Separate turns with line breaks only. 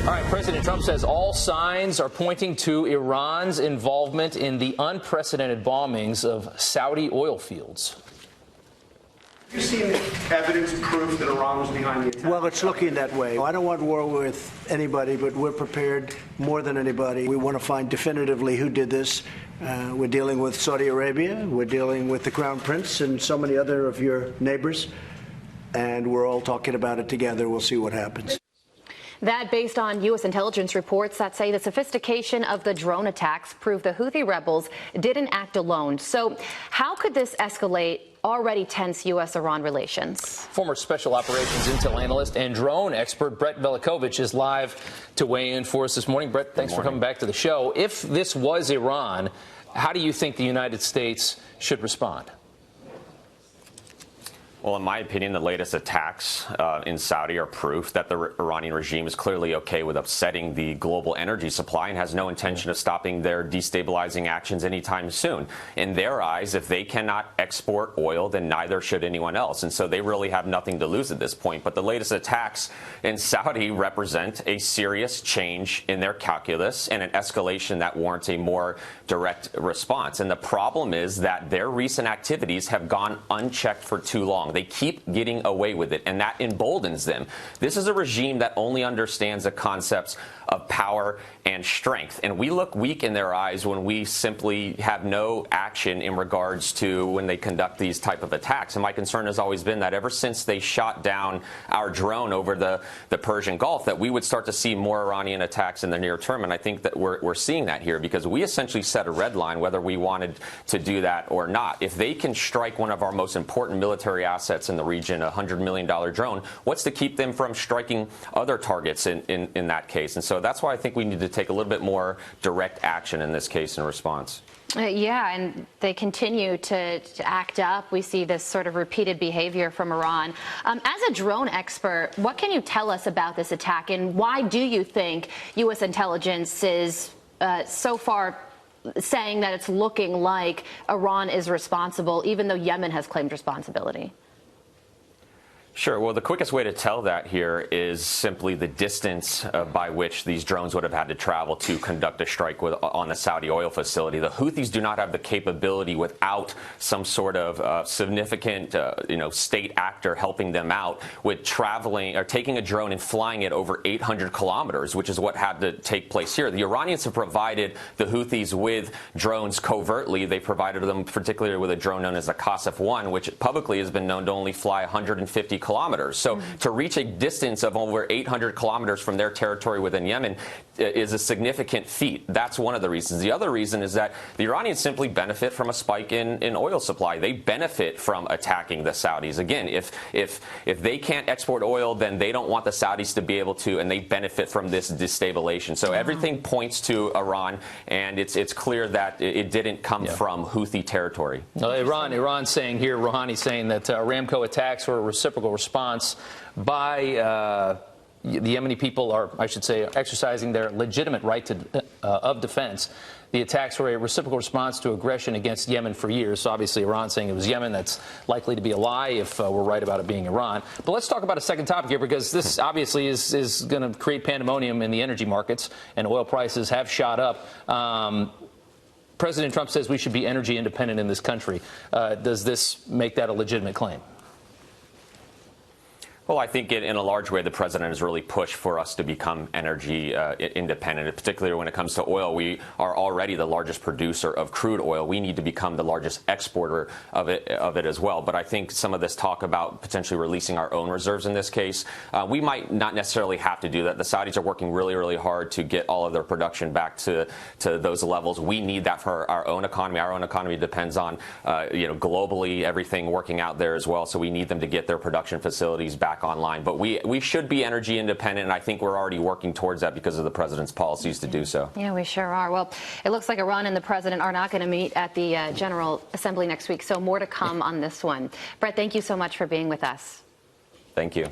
All right, President Trump says all signs are pointing to Iran's involvement in the unprecedented bombings of Saudi oil fields.
Have you seen evidence, proof that Iran was behind the attack?
Well, it's looking that way. I don't want war with anybody, but we're prepared more than anybody. We want to find definitively who did this. We're dealing with Saudi Arabia. We're dealing with the Crown Prince and so many other of your neighbors. And we're all talking about it together. We'll see what happens.
That based on U.S. intelligence reports that say the sophistication of the drone attacks prove the Houthi rebels didn't act alone. So how could this escalate already tense U.S.-Iran relations?
Former Special Operations Intel analyst and drone expert Brett Velicovich is live to weigh in for us this morning. Brett, thanks for coming back to the show. If this was Iran, how do you think the United States should respond?
Well, in my opinion, the latest attacks in Saudi are proof that the Iranian regime is clearly okay with upsetting the global energy supply and has no intention of stopping their destabilizing actions anytime soon. In their eyes, if they cannot export oil, then neither should anyone else. And so they really have nothing to lose at this point. But the latest attacks in Saudi represent a serious change in their calculus and an escalation that warrants a more direct response. And the problem is that their recent activities have gone unchecked for too long. They keep getting away with it, and that emboldens them. This is a regime that only understands the concepts of power and strength. And we look weak in their eyes when we simply have no action in regards to when they conduct these type of attacks. And my concern has always been that ever since they shot down our drone over the Persian Gulf, that we would start to see more Iranian attacks in the near term. And I think that we're seeing that here because we essentially set a red line whether we wanted to do that or not. If they can strike one of our most important military assets in the region, a $100 million drone, what's to keep them from striking other targets in that case? And so that's why I think we need to take a little bit more direct action in this case in response.
Yeah, and they continue to act up. We see this sort of repeated behavior from Iran. As a drone expert, what can you tell us about this attack, and why do you think U.S. intelligence is so far saying that it's looking like Iran is responsible, even though Yemen has claimed responsibility?
Sure. Well, the quickest way to tell that here is simply the distance by which these drones would have had to travel to conduct a strike on the Saudi oil facility. The Houthis do not have the capability without some sort of significant, state actor helping them out with traveling or taking a drone and flying it over 800 kilometers, which is what had to take place here. The Iranians have provided the Houthis with drones covertly. They provided them particularly with a drone known as the Qasef-1, which publicly has been known to only fly 150 kilometers. So to reach a distance of over 800 kilometers from their territory within Yemen is a significant feat. That's one of the reasons. The other reason is that the Iranians simply benefit from a spike in oil supply. They benefit from attacking the Saudis. Again, if they can't export oil, then they don't want the Saudis to be able to, and they benefit from this destabilization. So everything points to Iran, and it's clear that it didn't come from Houthi territory.
Iran saying here, Rouhani's saying that Aramco attacks were a reciprocal response by the Yemeni people, or I should say, exercising their legitimate right of defense. The attacks were a reciprocal response to aggression against Yemen for years. So obviously Iran saying it was Yemen. That's likely to be a lie if we're right about it being Iran. But let's talk about a second topic here, because this obviously is going to create pandemonium in the energy markets, and oil prices have shot up. President Trump says we should be energy independent in this country. Does this make that a legitimate claim?
Well, I think in a large way, the president has really pushed for us to become energy independent, particularly when it comes to oil. We are already the largest producer of crude oil. We need to become the largest exporter of it as well. But I think some of this talk about potentially releasing our own reserves in this case, we might not necessarily have to do that. The Saudis are working really, really hard to get all of their production back to those levels. We need that for our own economy. Our own economy depends on, globally, everything working out there as well. So we need them to get their production facilities back online. But we should be energy independent, and I think we're already working towards that because of the president's policies to do so.
Yeah, we sure are. Well, it looks like Iran and the president are not going to meet at the General Assembly next week, so more to come on this one. Brett, thank you so much for being with us.
Thank you.